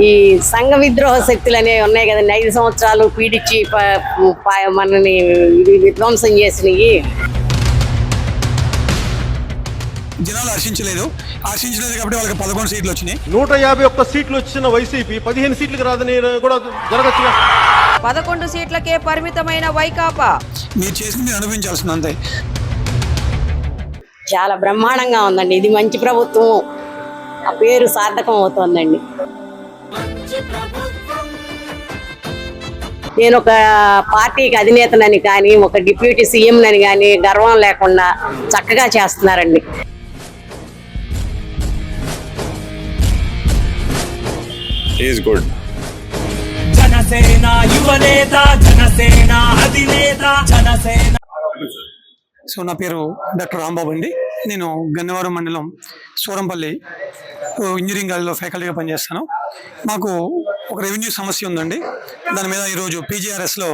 ఈ సంఘ విద్రోహ శక్తులు అనేవి ఉన్నాయి కదండి. 5 సంవత్సరాలు పీడించి మనని విధ్వంసం చేసినవి. జనాలు హర్షించలేదు కాబట్టి వాళ్ళకి 11 సీట్లు వచ్చినాయి. 151 సీట్లు వచ్చిన వైసీపీ 15 సీట్లకు రాదని కూడా జరగచ్చుగా. 11 సీట్లకే పరిమితమైన వైకాపా. మీరు చేసింది అనుభవించాల్సింది అంతే. చాలా బ్రహ్మాండంగా ఉందండి. ఇది మంచి ప్రభుత్వం, ఆ పేరు సార్థకం అవుతోందండి. నేను ఒక పార్టీకి అధినేతనని కానీ, ఒక డిప్యూటీ సీఎంనని కానీ గర్వం లేకుండా చక్కగా చేస్తున్నారండి. గుడ్. జనసేన యువనేత, జనసేన అధినేత, జనసేన. సో నా పేరు డాక్టర్ రాంబాబు అండి. నేను గన్నవరం మండలం సూరంపల్లి ఇంజనీరింగ్ కాలేజ్లో ఫ్యాకల్టీగా పనిచేస్తాను. మాకు ఒక రెవెన్యూ సమస్య ఉందండి. దాని మీద ఈరోజు పీజీఆర్ఎస్లో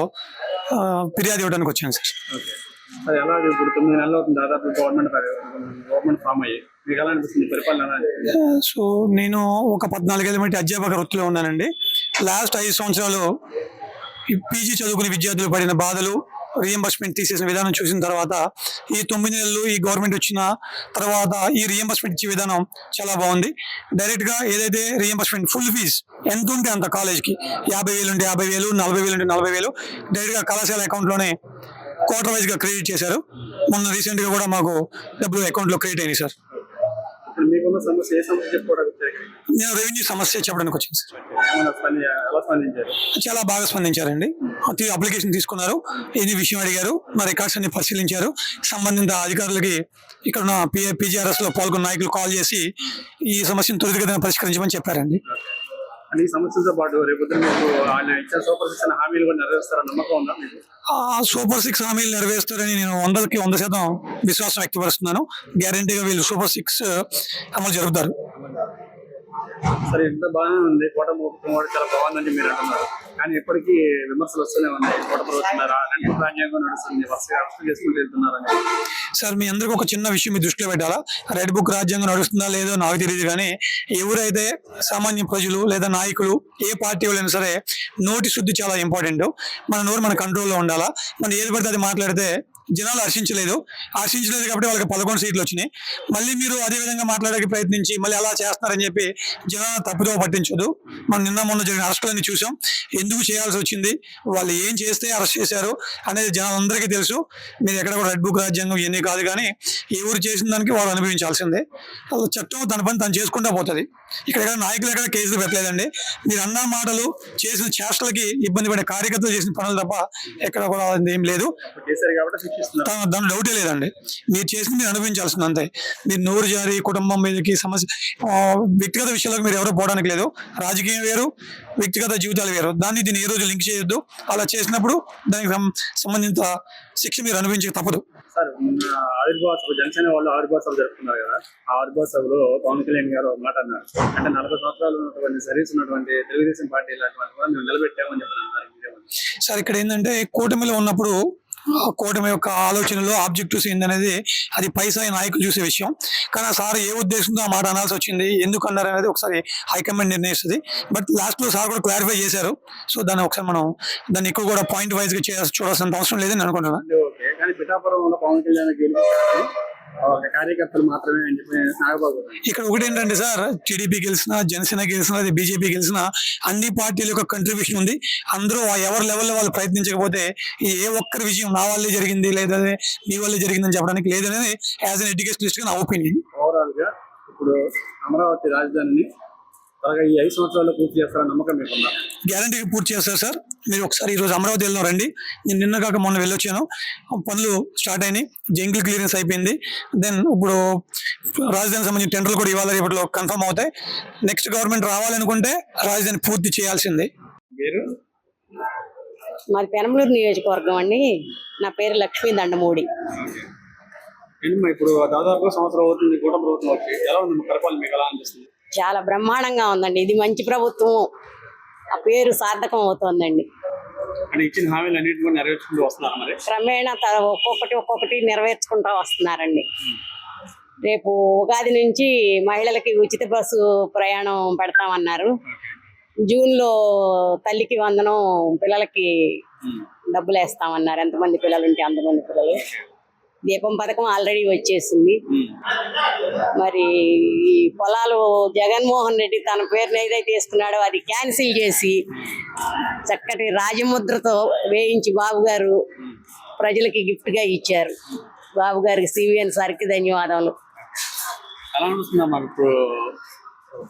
ఫిర్యాదు ఇవ్వడానికి వచ్చాను సార్. అది ఎలా ఇప్పుడు 9 నెలలు అవుతుంది దాదాపు గవర్నమెంట్ ఫామ్ అయ్యి మీకు ఎలా అనిపిస్తుంది పరిపాలన? సో నేను ఒక 14 ఏళ్ళ మట్టి అధ్యాపక వృత్తిలో ఉన్నానండి. లాస్ట్ 5 సంవత్సరాలు ఈ పీజీ చదువుకునే విద్యార్థులు పడిన బాధలు, రీఎంబర్స్మెంట్ తీసేసిన విధానం చూసిన తర్వాత ఈ 9 నెలలు ఈ గవర్నమెంట్ వచ్చిన తర్వాత ఈ రీఎంబర్స్మెంట్ ఇచ్చే విధానం చాలా బాగుంది. డైరెక్ట్గా ఏదైతే రీఎంబర్స్మెంట్ ఫుల్ ఫీజ్ ఎంత ఉంటే అంత కాలేజ్కి 50,000 ఉంటే 50,000, 40,000 ఉంటే 40,000 డైరెక్ట్గా కళాశాల అకౌంట్లోనే క్వార్టర్ వైజ్గా క్రెడిట్ చేశారు. మొన్న రీసెంట్గా కూడా మాకు డబ్బులు అకౌంట్లో క్రెడిట్ అయినాయి సార్. మీకున్న సమస్య ఏ సమస్య చెప్పుకోవడానికి? నేను రెవెన్యూ సమస్య చెప్పడానికి వచ్చాను సార్. ఎలా స్పందించారు? చాలా బాగా స్పందించారండి. అప్లికేషన్ తీసుకున్నారు, ఎన్ని విషయం అడిగారు, మా రికార్డ్స్ అన్ని పరిశీలించారు. సంబంధిత అధికారులకి ఇక్కడ ఉన్న పీజీఆర్ఎస్ లో పాల్గొన్న నాయకులు కాల్ చేసి ఈ సమస్యను త్వరితగతిన పరిష్కరించమని చెప్పారండి. ఈ సమస్యలతో పాటు రేపు మీకు ఆయన ఇచ్చిన సూపర్ 6 హామీలు కూడా నెరవేరుస్తారని నమ్మకం ఉందా మీకు? సూపర్ 6 హామీలు నెరవేరుస్తారని నేను 100% విశ్వాసం వ్యక్తపరుస్తున్నాను. గ్యారంటీగా వీళ్ళు సూపర్ 6 అమలు జరుగుతారు. సరే, ఎంత బాగానే ఉంది. కూటమి ప్రభుత్వం కూడా చాలా బాగుందని మీరు అంటున్నారు, కానీ ఎప్పటికీ విమర్శలు వస్తూనే ఉన్నాయి. కూటమి వస్తున్నారా, రాజ్యాంగం నడుస్తుంది, వరుసగా అరెస్ట్ చేసుకుంటూ వెళ్తున్నారని. సార్, మీ అందరికీ ఒక చిన్న విషయం మీ దృష్టిలో పెట్టాలా. రెడ్ బుక్ రాజ్యాంగం నడుస్తుందా లేదో నాకు తెలియదు, కానీ ఎవరైతే సామాన్య ప్రజలు లేదా నాయకులు ఏ పార్టీ వాళ్ళైనా సరే నోటి శుద్ధి చాలా ఇంపార్టెంట్. మన నోరు మన కంట్రోల్లో ఉండాలా. మనం ఏది పడితే అది మాట్లాడితే జనాలు హర్షించలేదు కాబట్టి వాళ్ళకి 11 సీట్లు వచ్చినాయి. మళ్ళీ మీరు అదే విధంగా మాట్లాడడానికి ప్రయత్నించి మళ్ళీ అలా చేస్తున్నారని చెప్పి జనాలను తప్పుదో పట్టించదు. మనం నిన్న మొన్న జరిగిన అరెస్టులన్నీ చూసాం. ఎందుకు చేయాల్సి వచ్చింది, వాళ్ళు ఏం చేస్తే అరెస్ట్ చేశారు అనేది జనాలందరికీ తెలుసు. మీరు ఎక్కడ కూడా రెడ్ బుక్ రాజ్యాంగం ఇవన్నీ కాదు, కానీ ఎవరు చేసిన దానికి వాళ్ళు అనుభవించాల్సిందే. వాళ్ళ చట్టం తన పని తను చేసుకుంటూ పోతుంది. ఇక్కడ నాయకులు ఎక్కడ కేసులు పెట్టలేదండి. మీరు అన్న మాటలు చేసిన చేష్టలకి ఇబ్బంది పడే కార్యకర్తలు చేసిన పనులు తప్ప ఎక్కడ కూడా ఏం లేదు. దాని డౌటే లేదండి. మీరు చేసింది మీరు అనుభవించాల్సింది అంతే. మీరు నోరు జారి కుటుంబం మీదకి సమస్య, వ్యక్తిగత విషయాలకు మీరు ఎవరో పోవడానికి లేదు. రాజకీయం వేరు, వ్యక్తిగత జీవితాలు వేరు. దాన్ని దీన్ని ఏ రోజు లింక్ చేయొద్దు. అలా చేసినప్పుడు దానికి సంబంధిత శిక్ష మీరు అనుభవించక తప్పదు. సార్, ఆవిర్భావ సభ జనసేన వాళ్ళు ఆవిర్భావ సభ జరుపుతున్నారు కదా, ఆ ఆవిర్భావ సభలో పవన్ కళ్యాణ్ గారు మాట అన్నారు. అంటే 40 సంవత్సరాలు ఉన్నటువంటి సర్వీస్ ఉన్నటువంటి తెలుగుదేశం పార్టీ ఇలాంటి వాళ్ళు కూడా మేము నిలబెట్టామని చెప్పారు. సార్, ఇక్కడ ఏంటంటే కూటమిలో ఉన్నప్పుడు కూటమి యొక్క ఆలోచనలో ఆబ్జెక్టివ్స్ ఏందనేది అది పైసాయి నాయకులు చూసే విషయం. కానీ సార్ ఏ ఉద్దేశంతో ఆ మాట అనాల్సి వచ్చింది, ఎందుకు అన్నారు అనేది ఒకసారి హైకమాండ్ నిర్ణయిస్తుంది. బట్ లాస్ట్ లో సార్ కూడా క్లారిఫై చేశారు. సో దాన్ని ఒకసారి మనం దాన్ని ఎక్కువ కూడా పాయింట్ వైజ్ గా చూడాల్సిన అవసరం లేదని అనుకుంటున్నాను. కానీ పిఠాపురంలో పవన్ కళ్యాణ్ కార్యకర్తలు మాత్రమే అని చెప్పి నాగబాబు. ఇక్కడ ఒకటి ఏంటంటే సార్, టీడీపీ గెలిచినా, జనసేన గెలిచినా, బీజేపీ గెలిచినా అన్ని పార్టీల యొక్క కంట్రిబ్యూషన్ ఉంది. అందరూ ఎవరి లెవెల్లో వాళ్ళు ప్రయత్నించకపోతే ఏ ఒక్కరి విజయం నా వల్లే జరిగింది లేదా మీ వల్లే జరిగిందని చెప్పడానికి లేదనేది యాజ్ అన్ ఎడ్యుకేషనలిస్ట్ గా నా ఒపీనియన్. ఓవరాల్ గా ఇప్పుడు అమరావతి రాజధానిని త్వరగా ఈ 5 సంవత్సరాల్లో పూర్తి చేస్తారని నమ్మకం మీకున్నా? గ్యారంటీగా పూర్తి చేస్తారు సార్. మీరు ఒకసారి ఈరోజు అమరావతి వెళ్దాం రండి. నేను నిన్న కాక మొన్న వెళ్ళొచ్చాను. పనులు స్టార్ట్ అయినాయి, జంగిల్ క్లియరెన్స్ అయిపోయింది. దెన్ ఇప్పుడు రాజధానికి సంబంధించిన టెండర్లు కూడా ఇవాళ రేపట్లో కన్ఫర్మ్ అవుతాయి. నెక్స్ట్ గవర్నమెంట్ రావాలనుకుంటే రాజధాని పూర్తి చేయాల్సిందే. మాది పెనమలూరు నియోజకవర్గం అండి. నా పేరు లక్ష్మీ దండమూడి. ఇప్పుడు దాదాపు సంవత్సరం అవుతుంది కూటమి ప్రభుత్వం వచ్చి, ఎలా ఉంది పరిపాలన, మీకు ఎలా అనిపిస్తుంది? చాలా బ్రహ్మాండంగా ఉందండి. ఇది మంచి ప్రభుత్వం, ఆ పేరు సార్థకం అవుతోందండి. అంటే ఇచ్చిన హామీలు అన్నింటినీ కూడా నెరవేర్చుకుంటూ వస్తున్నారు. మరి క్రమేణా ఒక్కొక్కటి నెరవేర్చుకుంటూ వస్తున్నారండి. రేపు ఉగాది నుంచి మహిళలకి ఉచిత బస్సు ప్రయాణం పెడతామన్నారు. జూన్లో తల్లికి వందనం పిల్లలకి డబ్బులు వేస్తామన్నారు. ఎంతమంది పిల్లలు ఉంటే అంతమంది పిల్లలు. దీపం పథకం ఆల్రెడీ వచ్చేసింది. మరి ఈ పొలాలు జగన్మోహన్ రెడ్డి తన పేరుని ఏదైతే వేసుకున్నాడో అది క్యాన్సిల్ చేసి చక్కటి రాజముద్రతో వేయించి బాబు గారు ప్రజలకి గిఫ్ట్ గా ఇచ్చారు. బాబు గారికి సివిఎన్ సార్కి ధన్యవాదాలు. ఎలా అనిపిస్తుందా మాకు ఇప్పుడు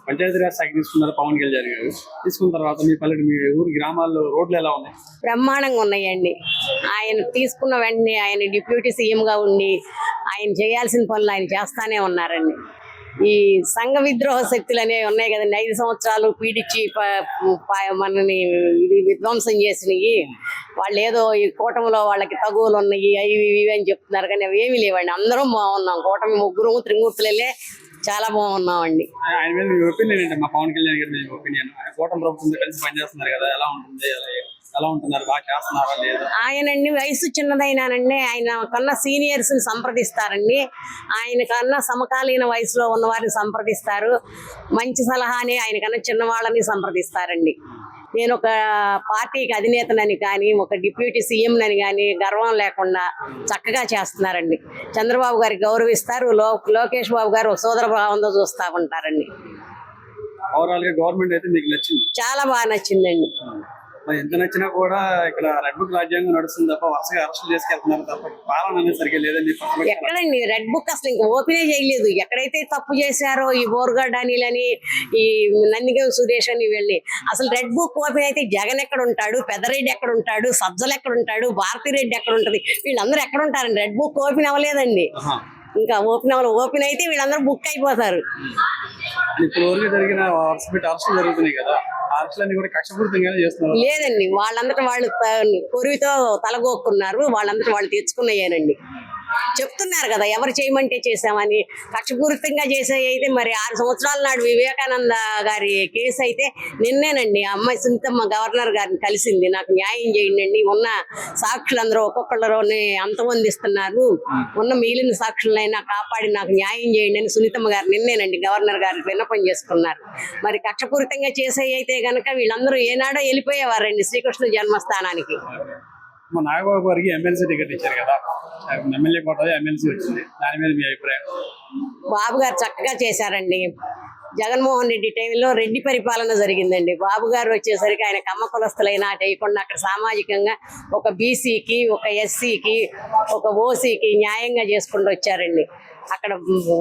పంచాయతీరాజ్ శాఖ తీసుకున్నారు పవన్ కళ్యాణ్ గారు, తీసుకున్న తర్వాత మీ పల్లెటి మీ ఊరి గ్రామాల్లో రోడ్లు ఎలా ఉన్నాయి? బ్రహ్మాండంగా ఉన్నాయండి. ఆయన తీసుకున్న వెంటనే ఆయన డిప్యూటీ సీఎంగా ఉండి ఆయన చేయాల్సిన పనులు ఆయన చేస్తానే ఉన్నారండి. ఈ సంఘ విద్రోహ శక్తులు అనేవి ఉన్నాయి కదండి, 5 సంవత్సరాలు పీడించి మనని విధ్వంసం చేసినవి. వాళ్ళు ఏదో ఈ కూటమిలో వాళ్ళకి తగువులు ఉన్నాయి అవి ఇవి అని చెప్తున్నారు, కానీ అవి ఏమీ లేవండి. అందరం బాగున్నాం. కూటమి ముగ్గురు త్రిమూర్తులే చాలా బాగున్నామండి. ఆయన మీద మీ ఒపీనియన్ ఏంటి? మా పవన్ కళ్యాణ్ గారి మీద ఒపీనియన్, ఆయన కూటమి ప్రభుత్వంతో కలిసి పనిచేస్తున్నారు కదా, ఎలా ఉంటుంది? ఎలా ఉంటున్నారు? బాగా చేస్తున్నారా లేదా? ఆయనండి వయసు చిన్నదైనానండి, ఆయన కన్నా సీనియర్స్ ని సంప్రదిస్తారండి. ఆయన కన్నా సమకాలీన వయసులో ఉన్న వారిని సంప్రదిస్తారు. మంచి సలహాని ఆయన కన్నా చిన్నవాళ్ళని సంప్రదిస్తారండి. నేను ఒక పార్టీకి అధినేతనని కానీ ఒక డిప్యూటీ సీఎం అని కానీ గర్వం లేకుండా చక్కగా చేస్తున్నారండి. చంద్రబాబు గారికి గౌరవిస్తారు. లోకేష్ బాబు గారు సోదర భావంతో చూస్తూ ఉంటారండి. ఓవరాల్ గా గవర్నమెంట్ అయితే మీకు నచ్చింది? చాలా బాగా నచ్చిందండి. మరి ఎంత నచ్చినా కూడా ఇక్కడ రెడ్ బుక్ రాజ్యాంగం నడుస్తుంది తప్ప వరుసగా అరెస్టులు చేసుకెళ్తున్నారు తప్ప పాలన అనేది సరిగ్గా లేదని ఎక్కడండి రెడ్ బుక్ అసలు ఇంకా ఓపెనే చేయలేదు. ఎక్కడైతే తప్పు చేశారో ఈ బోర్గడ్ అనిలని ఈ నందిగం సురేష్ అని వెళ్ళి అసలు రెడ్ బుక్ ఓపెన్ అయితే జగన్ ఎక్కడ ఉంటాడు, పెద్దరెడ్డి ఎక్కడ ఉంటాడు, సజ్జలు ఎక్కడ ఉంటాడు, భారతిరెడ్డి ఎక్కడ ఉంటది, వీళ్ళందరూ ఎక్కడ ఉంటారండి? రెడ్ బుక్ ఓపెన్ అవ్వలేదండి. ఇంకా ఓపెన్ అయితే వీళ్ళందరూ బుక్ అయిపోతారు. ఇప్పుడు వరకు జరిగిన అరెస్టులు జరుగుతున్నాయి కదా, అరెస్టులన్నీ కూడా కక్షపూరితంగానే చేస్తున్నారు. లేదండి, వాళ్ళందరూ వాళ్ళు కొరివితో తలగొక్కున్నారు. వాళ్ళందరూ వాళ్ళు తెచ్చుకున్నాయేనండి. చెప్తున్నారు కదా ఎవరు చేయమంటే చేసామని. కక్షపూరితంగా చేసే అయితే మరి 6 సంవత్సరాల నాడు వివేకానంద గారి కేసు అయితే నిన్నేనండి అమ్మాయి సునీతమ్మ గవర్నర్ గారిని కలిసింది, నాకు న్యాయం చేయండి అండి, ఉన్న సాక్షులందరూ ఒక్కొక్కళ్ళని అంతమొందిస్తున్నారు, ఉన్న మిగిలిన సాక్షులైనా కాపాడి నాకు న్యాయం చేయండి అని సునీతమ్మ గారు నిన్నేనండి గవర్నర్ గారికి విన్నపం చేసుకున్నారు. మరి కక్షపూరితంగా చేసే అయితే గనక వీళ్ళందరూ ఏనాడో వెళ్ళిపోయేవారండి శ్రీకృష్ణ జన్మస్థానానికి. మా నాగబాబు గారికి ఎమ్మెల్సీ టికెట్ ఇచ్చారు కదా, ఎమ్మెల్యే కోట ఎమ్మెల్సీ వచ్చింది, దాని మీద మీ అభిప్రాయం? బాబు గారు చక్కగా చేశారండి. జగన్మోహన్ రెడ్డి టైంలో రెడ్డి పరిపాలన జరిగిందండి. బాబు గారు వచ్చేసరికి ఆయన కమ్మ కులస్తులైనా చేయకుండా అక్కడ సామాజికంగా ఒక బీసీకి, ఒక ఎస్సీకి, ఒక ఓసీకి న్యాయంగా చేసుకుంటూ వచ్చారండి. అక్కడ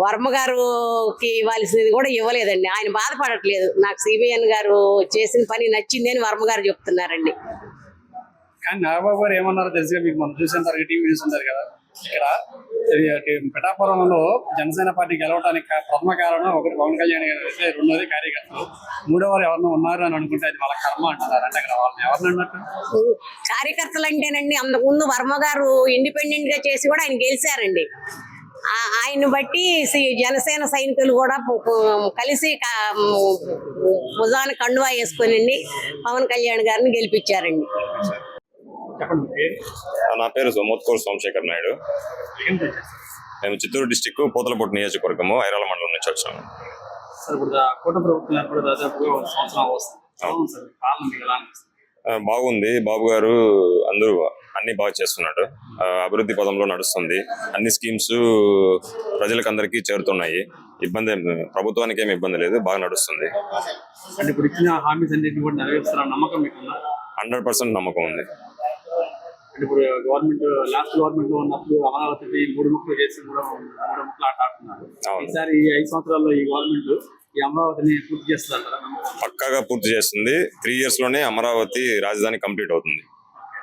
వర్మ గారుకి ఇవ్వాల్సింది కూడా ఇవ్వలేదండి. ఆయన బాధపడట్లేదు. నాకు సిబిఎన్ గారు చేసిన పని నచ్చింది అని వర్మ గారు చెప్తున్నారండి. కానీ నాగబాబు గారు ఏమన్నారో తెలుసుగా మీకు, మనం చూసేంటారు టీవీ చూస్తుంటారు కదా, ఇక్కడ పిఠాపురంలో జనసేన పార్టీ గెలవడానికి ప్రథమ కారణం ఒకటి పవన్ కళ్యాణ్ గారు అయితే, రెండోది కార్యకర్తలు, మూడోవారు ఎవరినో ఉన్నారు అని అనుకుంటే అది వాళ్ళ కర్మ అంటున్నారు. అంటే అక్కడ వాళ్ళని ఎవరిని అన్నట్టు? కార్యకర్తలు అంటేనండి అంతకుముందు వర్మ గారు ఇండిపెండెంట్ గా చేసి కూడా ఆయన గెలిచారండి. ఆయన్ని బట్టి జనసేన సైనికులు కూడా కలిసి భుజాన కండువా వేసుకుని పవన్ కళ్యాణ్ గారిని గెలిపించారండి. నా పేరు మోత్కూరు సోమశేఖర్ నాయుడు. మేము చిత్తూరు డిస్టిక్ పోతలపట్టు నియోజకవర్గము ఐరాల మండలం నుంచి వచ్చాము. బాగుంది. బాబు గారు అందరూ అన్ని బాగా చేస్తున్నాడు. అభివృద్ధి పదంలో నడుస్తుంది. అన్ని స్కీమ్స్ ప్రజలకు అందరికీ చేరుతున్నాయి. ఇబ్బంది ప్రభుత్వానికి ఏమి ఇబ్బంది లేదు, బాగా నడుస్తుంది. 100% నమ్మకం ఉంది. ఇప్పుడు గవర్నమెంట్ లాస్ట్ గవర్నమెంట్ లో ఉన్నప్పుడు అమరావతి 3 ముక్కలు చేసి 3 ముక్కలు ఆట ఆడుతున్నారు. ఈసారి ఈ 5 సంవత్సరాల్లో ఈ గవర్నమెంట్ ఈ అమరావతిని పూర్తి చేస్తుంది. పక్కాగా పూర్తి చేస్తుంది. 3 years లోనే అమరావతి రాజధాని కంప్లీట్ అవుతుంది.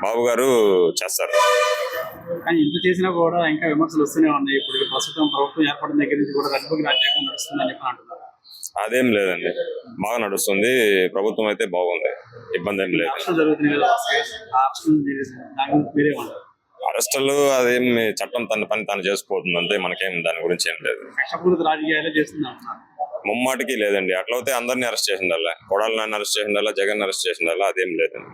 బాబు గారు చేస్తారు. కానీ ఇంత చేసినా కూడా ఇంకా విమర్శలు వస్తూనే ఉన్నాయి. ఇప్పుడు ప్రస్తుతం ప్రభుత్వం ఏర్పడిన దగ్గర నుంచి కూడా రెడ్ బుక్ రాజ్యాంగం నడుస్తుందని చెప్పి అంటున్నారు. అదేం లేదండి, బాగా నడుస్తుంది. ప్రభుత్వం అయితే బాగుంది, ఇబ్బంది ఏం లేదు. అరెస్టులు అదేం చట్టం తన పని తాను చేసుకుపోతుంది అంతే, మనకేం దాని గురించి ఏం లేదు. ముమ్మాటికి లేదండి. అట్లయితే అందరినీ అరెస్ట్ చేసిందల్లా, కొడాలని అరెస్ట్ చేసిందల్లా, జగన్ అరెస్ట్ చేసిందల్లా, అదేం లేదండి.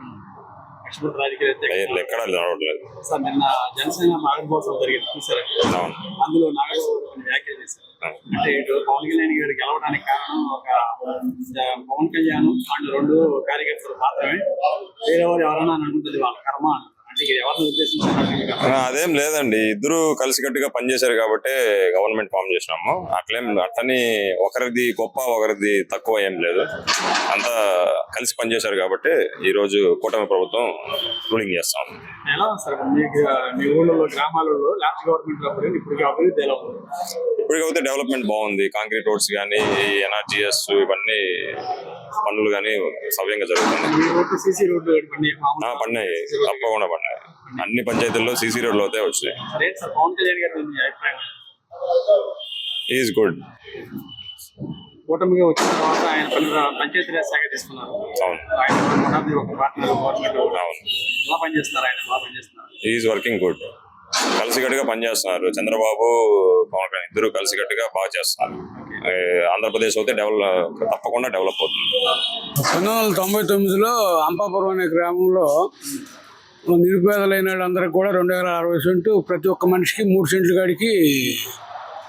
కష్టపడి రాజకీయాలు ఎక్కడా నడవట్లేదు. సార్ నిన్న జనసేన ఆవిర్భావం జరిగింది చూసారు, అవును. అందులో నాగబాబు కొన్ని వ్యాఖ్యలు చేశారు. అంటే ఇటు పవన్ కళ్యాణ్ గారు గెలవడానికి కారణం ఒక పవన్ కళ్యాణ్ అండ్ 2 కార్యకర్తలు మాత్రమే, వేరే వారు ఎవరైనా అనుకుంటుంది వాళ్ళ కర్మ అన్నారు. అంటే ఇది ఎవరిని ఉద్దేశించారు? అదేం లేదండి, ఇద్దరు కలిసికట్టుగా పనిచేశారు కాబట్టి గవర్నమెంట్ ఫామ్ చేసినాము. అట్లని ఒకరిది గొప్ప ఒకరిది తక్కువ ఏం లేదు, అంతా కలిసి పనిచేశారు కాబట్టి ఈ రోజు కూటమి ప్రభుత్వం రూలింగ్ చేస్తాం. ఎలా ఉంది సార్ మీ ఊళ్ళో గ్రామాలలో లాస్ట్ గవర్నమెంట్ అప్పుడు ఇప్పుడు అభివృద్ధి ఎలా ఉంది? ఇప్పటికైతే డెవలప్మెంట్ బాగుంది. కాంక్రీట్ రోడ్స్ కానీ, ఎన్ఆర్జీఎస్ ఇవన్నీ పనులు కానీ సవ్యంగా జరుగుతుంది. మీ రోడ్డు సీసీ రోడ్డు పడినాయి, తప్పకుండా పడినాయి. అన్ని పంచాయతీల్లో సీసీ రోడ్లు అయితే వచ్చినాయి. సార్ పవన్ కళ్యాణ్ గారి మీ అభిప్రాయం? Is good. కూటమిగా వచ్చిన తర్వాత ఆయన పంచాయతీరాజ్ శాఖ తీసుకున్నారు. అవును, ఆయన ఒక పార్ట్నర్ గవర్నమెంట్ అవును. ఎలా పనిచేస్తున్నారు? ఆయన బాగా పనిచేస్తున్నారు. Is working good. కలిసికట్టుగా పనిచేస్తున్నారు. చంద్రబాబు, పవన్ కళ్యాణ్ ఇద్దరు కలిసికట్టుగా బాగా చేస్తున్నారు. ఆంధ్రప్రదేశ్ అయితే తప్పకుండా డెవలప్ అవుతుంది. 1999లో అంపాపురం అనే గ్రామంలో నిరుపేదలైన వాళ్ళందరికీ కూడా 260 సెంటు ప్రతి ఒక్క మనిషికి 3 సెంట్ల కాడికి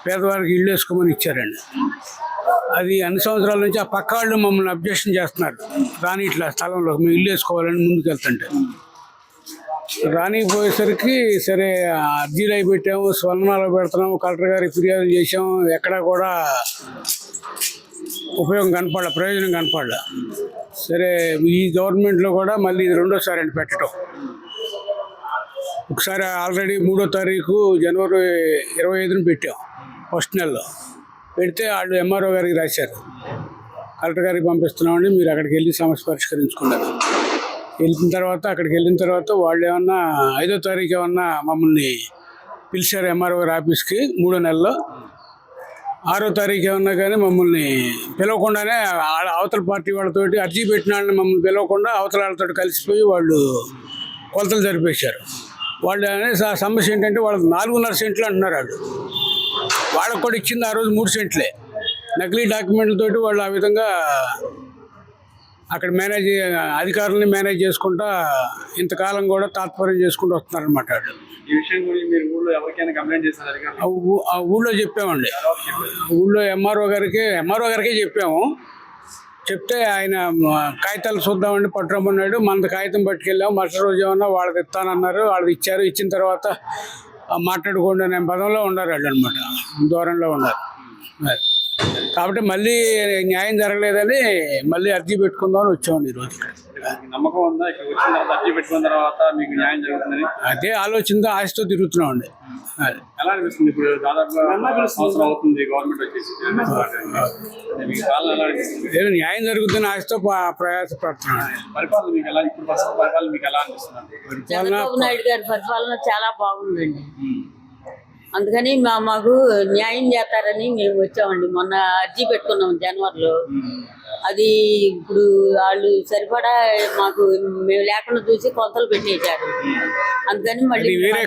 పేదవారికి ఇల్లు వేసుకోమని ఇచ్చారండి. అది అన్ని సంవత్సరాల నుంచి ఆ పక్క వాళ్ళు మమ్మల్ని అబ్జెక్షన్ చేస్తున్నారు, రాని ఇట్లా స్థలంలో మేము ఇల్లు వేసుకోవాలని ముందుకు వెళ్తుంటే రానిపోయేసరికి సరే అర్జీలు అయి పెట్టాము, స్వర్ణాలు పెడుతున్నాము, కలెక్టర్ గారికి ఫిర్యాదు చేసాము, ఎక్కడా కూడా ఉపయోగం కనపడలే, ప్రయోజనం కనపడలే. సరే ఈ గవర్నమెంట్లో కూడా మళ్ళీ ఇది 2వ సారి అండి పెట్టడం. ఒకసారి ఆల్రెడీ 3వ తారీఖు జనవరి 25న పెట్టాం, ఫస్ట్ నెలలో పెడితే వాళ్ళు ఎంఆర్ఓ గారికి రాశారు, కలెక్టర్ గారికి పంపిస్తున్నామండి, మీరు అక్కడికి వెళ్ళి సమస్య పరిష్కరించుకున్నారు. అక్కడికి వెళ్ళిన తర్వాత వాళ్ళు ఏమన్నా 5వ తారీఖు ఏమన్నా మమ్మల్ని పిలిచారు ఎంఆర్ఓ గారి ఆఫీస్కి 3వ నెలలో. 6వ తారీఖు ఏమన్నా కానీ మమ్మల్ని పిలవకుండానే అవతల పార్టీ వాళ్ళతోటి అర్జీ పెట్టిన వాళ్ళని మమ్మల్ని పిలవకుండా అవతల వాళ్ళతో కలిసిపోయి వాళ్ళు కొలతలు జరిపేశారు. వాళ్ళు అనేది సమస్య ఏంటంటే వాళ్ళకి 4.5 సెంట్లు అంటున్నారు. వాళ్ళకు కూడా ఇచ్చింది ఆ రోజు 3 సెంట్లే. నకిలీ డాక్యుమెంట్లతోటి వాళ్ళు ఆ విధంగా అక్కడ అధికారులని మేనేజ్ చేసుకుంటా ఇంతకాలం కూడా తాత్పర్యం చేసుకుంటూ వస్తున్నారనమాట. ఈ విషయం గురించి మీరు ఊళ్ళో ఎవరికైనా కంప్లైంట్ చేశారు? ఊళ్ళో చెప్పామండి, ఊళ్ళో ఎంఆర్ఓ గారికే చెప్పాము. చెప్తే ఆయన కాగితాలు చూద్దామండి పట్టురమ్మన్నాడు. మనది కాగితం పట్టుకెళ్ళాము. మరుసటి రోజు ఏమన్నా వాళ్ళది ఇస్తానన్నారు, వాళ్ళది ఇచ్చారు. ఇచ్చిన తర్వాత మాట్లాడుకోండి అనే పదంలో ఉన్నారు వాళ్ళు అనమాట, దూరంలో ఉన్నారు. కాబట్టి మళ్ళీ న్యాయం జరగలేదని మళ్ళీ అర్జీ పెట్టుకుందామని వచ్చామండి ఈరోజు. నమ్మకం ఉందా ఇక్కడ వచ్చిన తర్వాత అర్జీ పెట్టుకున్న తర్వాత మీకు న్యాయం జరుగుతుందని? అదే ఆలోచనతో ఆశతో తిరుగుతున్నామండి. ఎలా అనిపిస్తుంది? ఇప్పుడు దాదాపుగా సంవత్సరం అవుతుంది గవర్నమెంట్ వచ్చేసి, మీకు పాలన ఎలా అనిపిస్తుంది? ఏదో న్యాయం జరుగుతుందని ఆశతో ప్రయాసపడుతున్నాను. పరిపాలన మీకు ఎలా, ఇప్పుడు పరిపాలన మీకు ఎలా అనిపిస్తుంది? చంద్రబాబు నాయుడు గారి పరిపాలన చాలా బాగుందండి. అందుకని మాకు న్యాయం చేస్తారని మేము వచ్చామండి. మొన్న అర్జీ పెట్టుకున్నాం జనవరిలో. అది ఇప్పుడు వాళ్ళు సరిపడా మాకు మేము లేకుండా చూసి కొలతలు పెట్టేశారు. అందుకని మళ్ళీ వేరే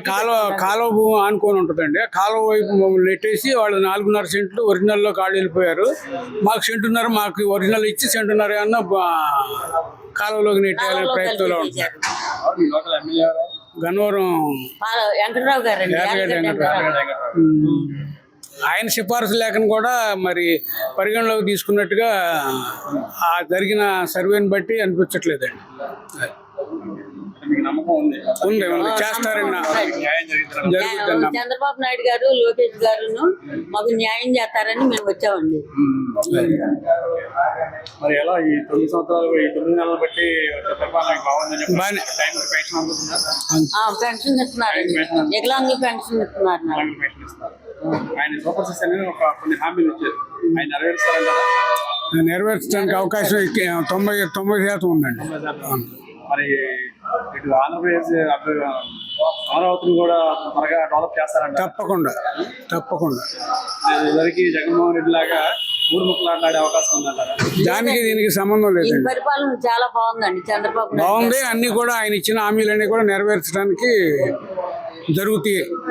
కాలువ భూమి ఆనుకొని ఉంటుందండి. కాలువ వైపు మమ్మల్ని నెట్టేసి వాళ్ళు 4.5 సెంట్లు ఒరిజినల్లో కాళ్ళు వెళ్ళిపోయారు. మాకు సెంటున్నర, మాకు ఒరిజినల్ ఇచ్చి సెంటున్నర అన్న కాలువలోకి నెట్టేయాలనే ప్రయత్నంలో ఉంటారు. గన్నవరం వెంకటరావు గారండి. ఆయన సిఫారసు లేఖను కూడా మరి పరిగణలోకి తీసుకున్నట్టుగా ఆ జరిగిన సర్వేని బట్టి అనిపించట్లేదండి. ఉంది చేస్తారన్న జరుగుతుంది. చంద్రబాబు నాయుడు గారు, లోకేష్ గారును మాకు న్యాయం చేస్తారని మేము వచ్చామండి. మరి ఎలా ఈ 9 సంవత్సరాలు, ఈ 9 నెలలు బట్టి పెన్షన్ ఇస్తున్నారండి, వికలాంగులు పెన్షన్ ఇస్తున్నారు. ఆయన సూపర్ సిక్స్ అనేది కొన్ని హామీలు ఇచ్చారు, ఆయన నెరవేరుస్తారంటారా? నెరవేర్చడానికి అవకాశం 90% ఉందండి. మరి ఇటు ఆంధ్రప్రదేశ్ అమరావతిని కూడా త్వరగా డెవలప్ చేస్తారంట? తప్పకుండా ఇదివరకు జగన్మోహన్ రెడ్డి లాగా 3 ముక్కలు ఆడే అవకాశం ఉందంటారా? దానికి దీనికి సంబంధం లేదు. పరిపాలన చాలా బాగుందండి. చంద్రబాబు బాగుంది. అన్ని కూడా ఆయన ఇచ్చిన హామీలన్నీ కూడా నెరవేర్చడానికి జరుగుతాయి.